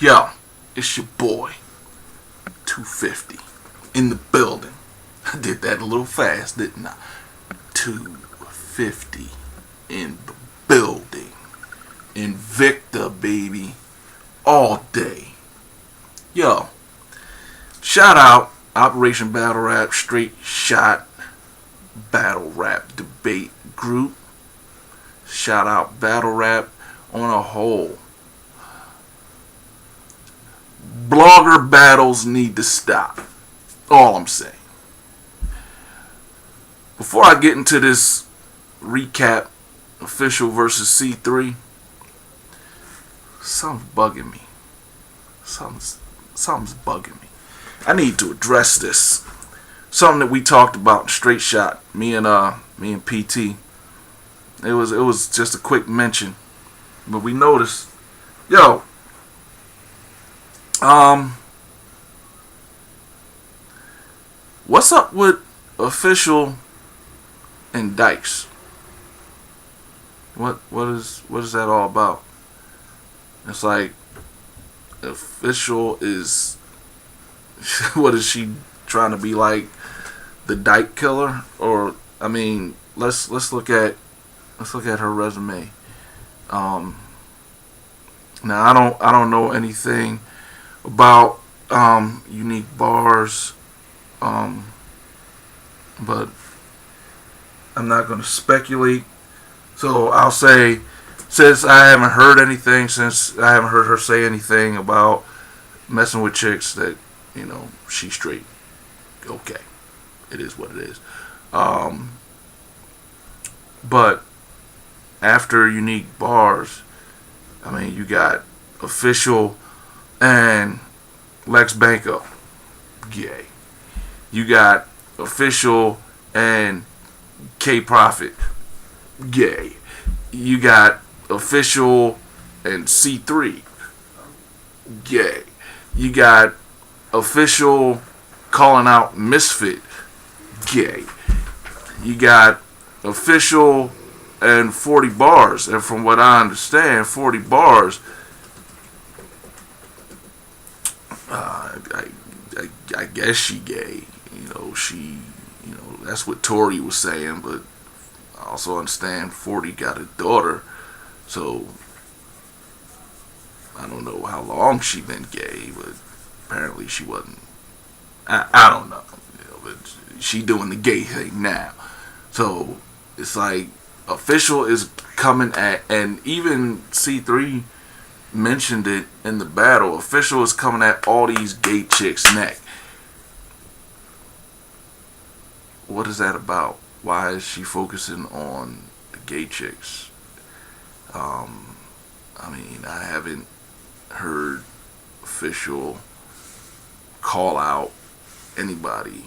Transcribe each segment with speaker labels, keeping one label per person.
Speaker 1: Yo, it's your boy, 250, in the building. I did that a little fast, didn't I? 250 in the building. Invicta, baby. All day. Yo, shout out Operation Battle Rap Straight Shot Battle Rap Debate Group. Shout out Battle Rap on a whole. Blogger battles need to stop. All I'm saying. Before I get into this recap, official versus C3, something's bugging me. Something's bugging me. I need to address this. Something that we talked about in Straight Shot, me and PT. It was just a quick mention, but we noticed, yo, what's up with official and dykes? What is that all about? It's like official is what is she trying to be, like the dyke killer? Or I mean, let's look at her resume. Now I don't know anything about unique bars, but I'm not going to speculate. So I'll say, since I haven't heard anything, since I haven't heard her say anything about messing with chicks, that, you know, she's straight. Okay, it is what it is. But after unique bars, I mean, you got official and Lex Banco, gay. You got official and K Profit, gay. You got official and C3, gay. You got official calling out Misfit, gay. You got official and 40 bars, and from what I understand, 40 bars, I guess she gay. That's what Tori was saying, but I also understand 40 got a daughter, so I don't know how long she been gay, but apparently she wasn't. I don't know, but she doing the gay thing now. So it's like official is coming at, and even C3 mentioned it in the battle. Official is coming at all these gay chicks' neck. What is that about? Why is she focusing on the gay chicks? I mean, I haven't heard official call out anybody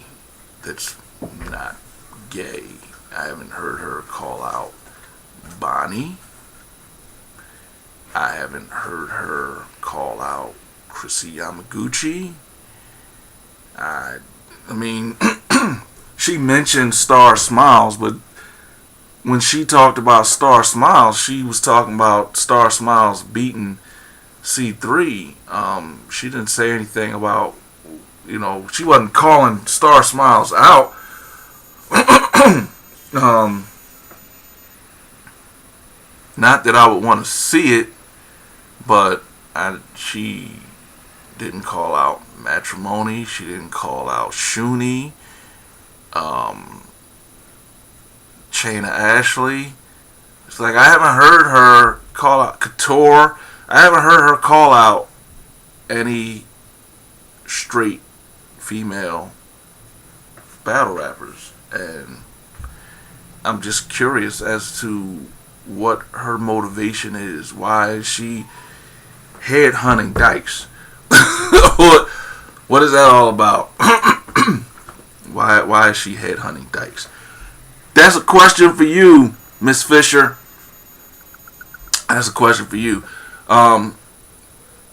Speaker 1: that's not gay. I haven't heard her call out Bonnie. I haven't heard her call out Chrissy Yamaguchi. I mean, she mentioned Star Smiles, but when she talked about Star Smiles, she was talking about Star Smiles beating C3. She didn't say anything about, she wasn't calling Star Smiles out. Not that I would want to see it, but she didn't call out Matrimony. She didn't call out Shuni. Chaina Ashley. It's like I haven't heard her call out Couture. I haven't heard her call out any straight female battle rappers, and I'm just curious as to what her motivation is. Why is she headhunting dykes? What is that all about? Why is she headhunting dykes? That's a question for you, Miss Fisher. That's a question for you.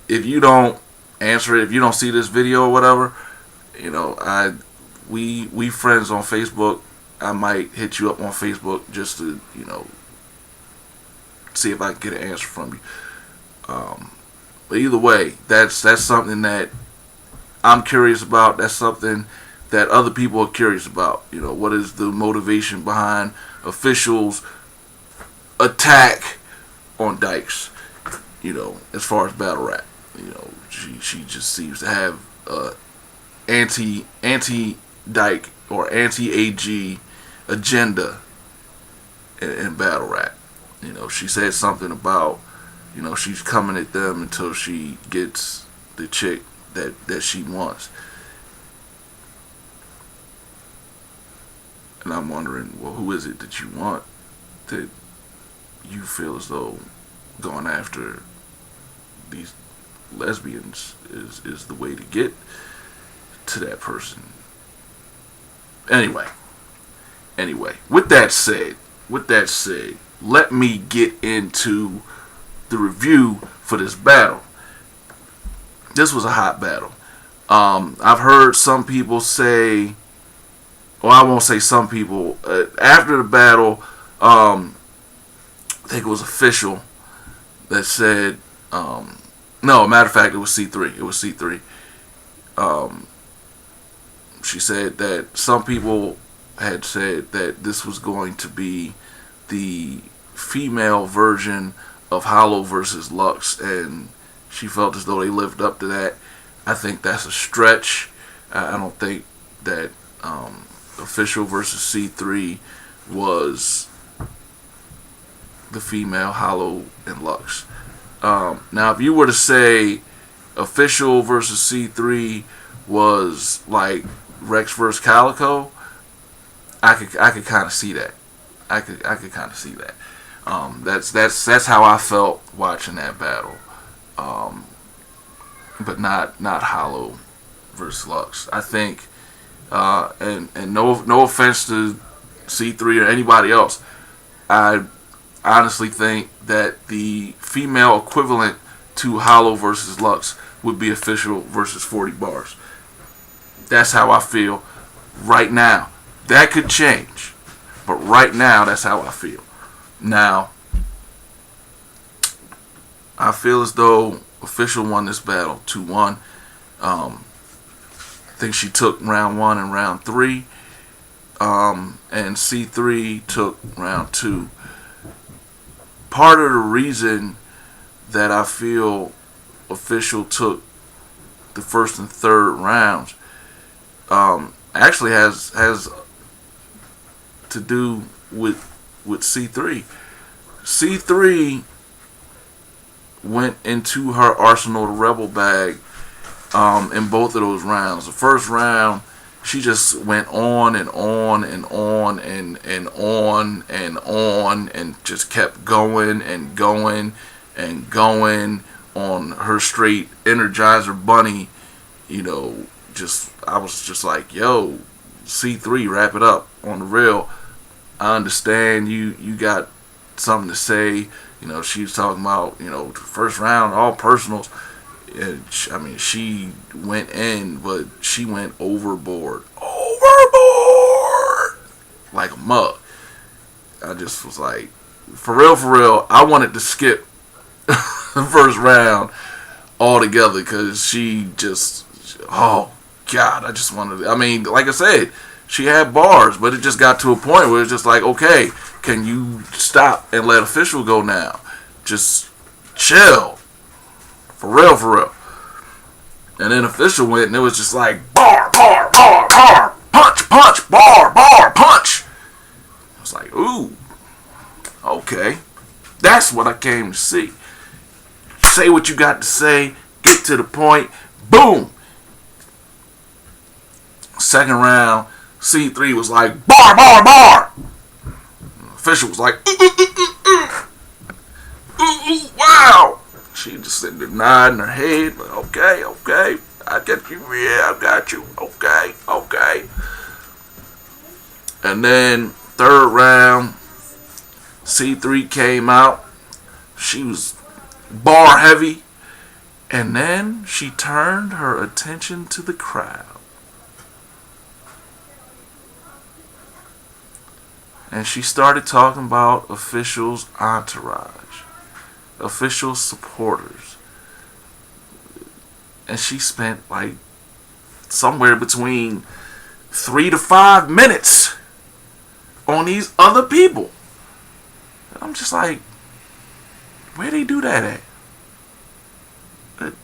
Speaker 1: If you don't answer it, if you don't see this video or whatever, we friends on Facebook. I might hit you up on Facebook just to, see if I can get an answer from you. But either way, that's something that I'm curious about. That's something that other people are curious about. What is the motivation behind officials' attack on Dykes? As far as battle rap, she just seems to have anti Dyke or anti AG agenda in battle rap. She said something about she's coming at them until she gets the chick that she wants. And I'm wondering, well, who is it that you want, that you feel as though going after these lesbians is the way to get to that person? Anyway, with that said, let me get into the review for this battle. This was a hot battle. I've heard some people say, well, I won't say some people. After the battle, I think it was official that said, no, matter of fact, it was C3. It was C3. She said that some people had said that this was going to be the female version of Hollow versus Lux, and she felt as though they lived up to that. I think that's a stretch. I don't think that official versus C3 was the female Hollow and Lux. Now, if you were to say official versus C3 was like Rex versus Calico, I could kind of see that. I could kind of see that. That's how I felt watching that battle. But not Hollow versus Lux. I think, and no offense to C3 or anybody else, I honestly think that the female equivalent to Hollow versus Lux would be official versus 40 bars. That's how I feel right now. That could change, but right now that's how I feel. Now, I feel as though official won this battle 2-1. I think she took round 1 and round 3, and C3 took round 2. Part of the reason that I feel official took the first and third rounds actually has to do with C3. C3 went into her Arsenal the Rebel bag in both of those rounds. The first round, she just went on and on and on and on and on and just kept going and going and going on her straight Energizer Bunny. I was just like, yo, C3, wrap it up on the real. I understand you got something to say. She was talking about, the first round, all personals. She went in, but she went overboard. Like a mug. I just was like, for real, I wanted to skip the first round altogether because she just, oh, God, I just wanted to, like I said, she had bars, but it just got to a point where it's just like, okay, can you stop and let official go now? Just chill. For real. And then official went and it was just like bar, punch, bar, punch. I was like, ooh, okay. That's what I came to see. Say what you got to say, get to the point, boom. Second round, C3 was like, bar. Official was like, wow. She just sitting there nodding her head, like, okay, I get you, yeah, I got you, okay. And then third round, C3 came out. She was bar heavy, and then she turned her attention to the crowd. And she started talking about officials' entourage, official supporters, and she spent like somewhere between 3 to 5 minutes on these other people. And I'm just like, where they do that at?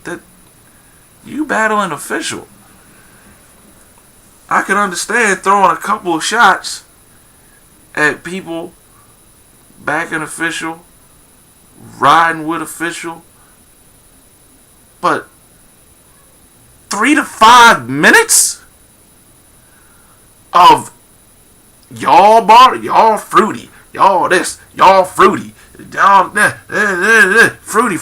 Speaker 1: That you battle an official. I can understand throwing a couple of shots at people, backing official, riding with official, but 3 to 5 minutes of y'all fruity, y'all this, y'all fruity, y'all that, fruity.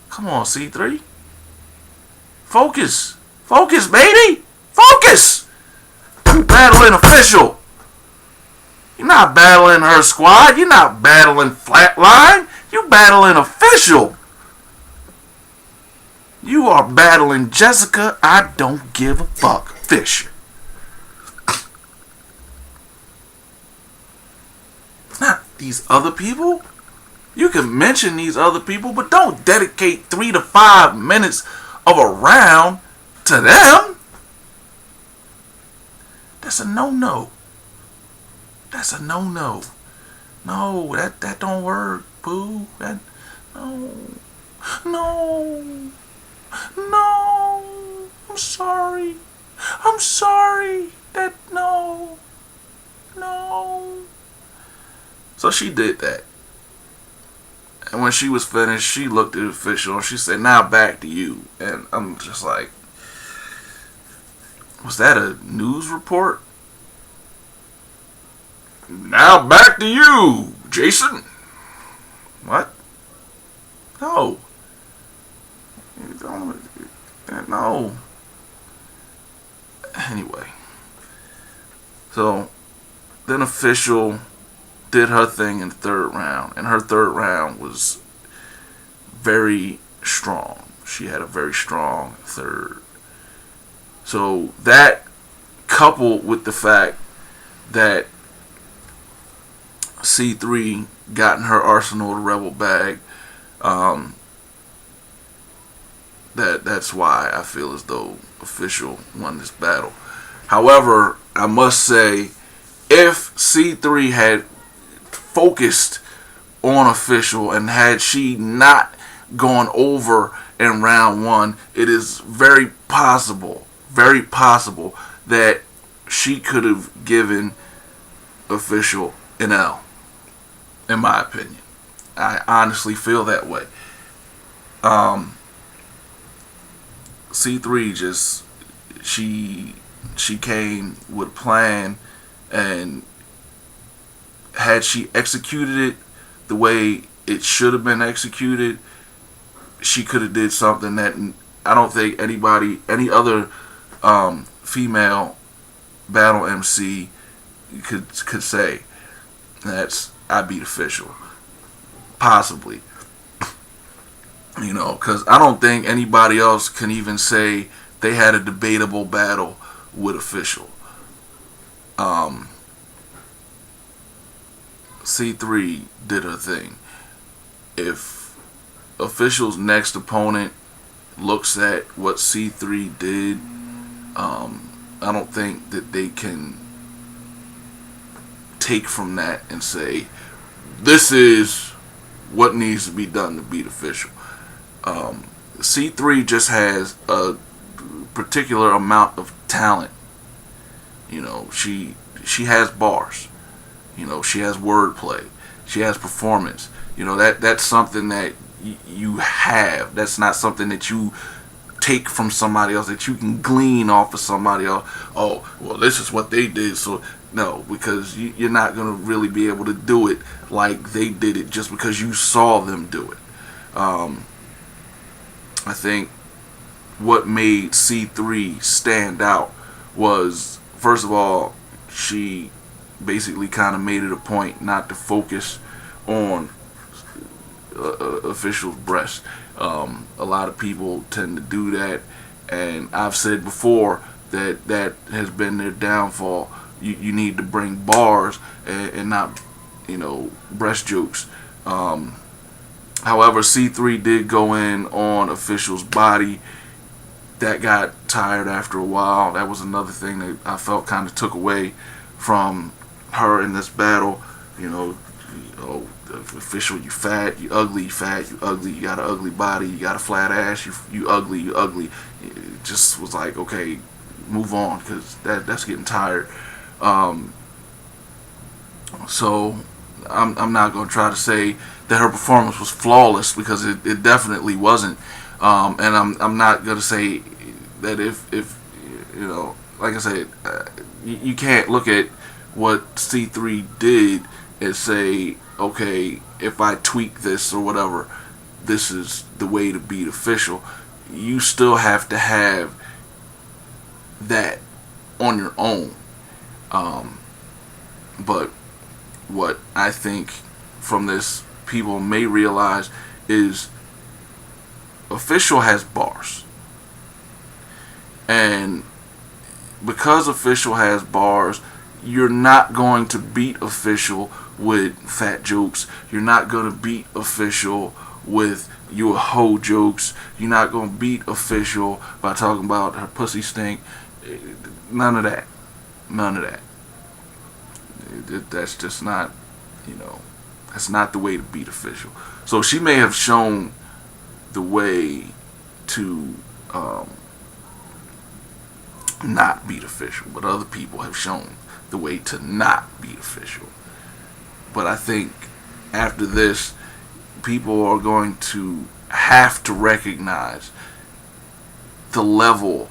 Speaker 1: Come on, C3. Focus, baby, focus. You battling official. You're not battling her squad. You're not battling Flatline. You battling official. You are battling Jessica I don't give a fuck Fisher. Not these other people. You can mention these other people, but don't dedicate 3 to 5 minutes of a round to them. That's a no-no. That's a no-no. No, that don't work, boo. No. I'm sorry. That no. So she did that. And when she was finished, she looked at the official and she said, now back to you. And I'm just like, was that a news report? Now back to you, Jason. What? No. No. Anyway. So, then official did her thing in the third round. And her third round was very strong. She had a very strong third. So, that coupled with the fact that C3 got in her arsenal the rebel bag, that's why I feel as though official won this battle. However, I must say, if C3 had focused on official and had she not gone over in round one, it is very possible that she could have given official an L, in my opinion. I honestly feel that way. C3 just, she came with a plan, and had she executed it the way it should have been executed, she could have did something that I don't think any other female battle MC could say. That's, I beat official. Possibly. You know, because I don't think anybody else can even say they had a debatable battle with official. C3 did her thing. If official's next opponent looks at what C3 did, I don't think that they can take from that and say, this is what needs to be done to beat official. C3 just has a particular amount of talent. You know, she has bars. You know, she has wordplay. She has performance. You know, that's something that you have. That's not something that you take from somebody else, that you can glean off of somebody else. Oh, well, this is what they did. So, no, because you're not going to really be able to do it like they did it just because you saw them do it. I think what made C3 stand out was, first of all, she basically kind of made it a point not to focus on official's breast. A lot of people tend to do that, and I've said before that has been their downfall. You need to bring bars and not, breast jokes. However, C3 did go in on Official's body. That got tired after a while. That was another thing that I felt kind of took away from her in this battle. Official, you fat, you ugly, you fat, you ugly, you got an ugly body, you got a flat ass, you ugly, you ugly. It just was like, okay, move on, because that's getting tired. So I'm not going to try to say that her performance was flawless, because it definitely wasn't. And I'm not going to say that if like I said, you can't look at what C3 did and say, okay, if I tweak this or whatever, this is the way to beat Official. You still have to have that on your own. But what I think from this people may realize is Official has bars. And because Official has bars, you're not going to beat Official with fat jokes. You're not going to beat Official with you a hoe jokes. You're not going to beat Official by talking about her pussy stink. None of that. None of that. That's just not, that's not the way to beat Official. So she may have shown the way to not beat Official, but other people have shown the way to not beat Official. But I think after this, people are going to have to recognize the level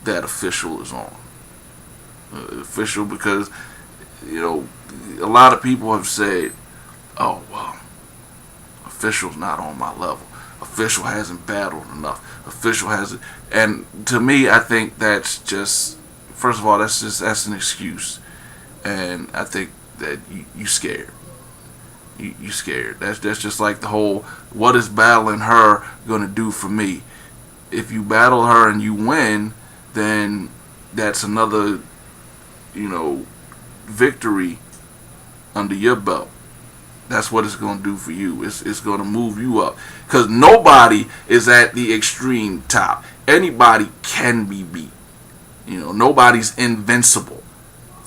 Speaker 1: that Official is on. Official, because a lot of people have said, oh well, Official's not on my level. Official hasn't battled enough. Official hasn't. And to me, I think that's just, first of all, that's an excuse. And I think that you scared. You scared. That's just like the whole, what is battling her gonna do for me? If you battle her and you win, then that's another, victory under your belt. That's what it's going to do for you. It's going to move you up. Because nobody is at the extreme top. Anybody can be beat. Nobody's invincible.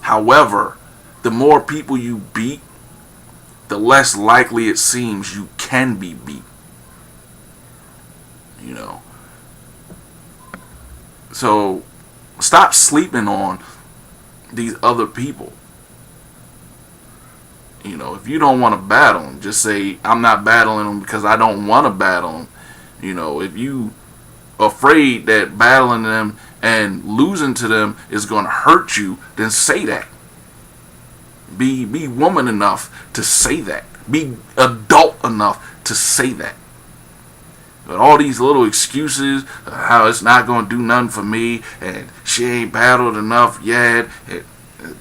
Speaker 1: However, the more people you beat, the less likely it seems you can be beat. So stop sleeping on these other people. If you don't want to battle them, just say, I'm not battling them because I don't want to battle them. If you afraid that battling them and losing to them is going to hurt you, then say that. Be woman enough to say that. Be adult enough to say that. But all these little excuses, how it's not going to do nothing for me, and she ain't battled enough yet,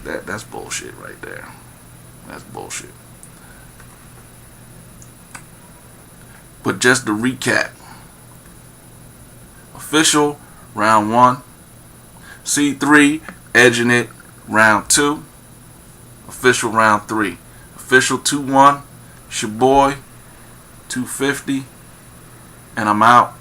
Speaker 1: that's bullshit right there. That's bullshit. But just to recap, Official, round 1. C3, edging it, round 2. Official, round 3. Official 2-1. It's your boy, 250. And I'm out.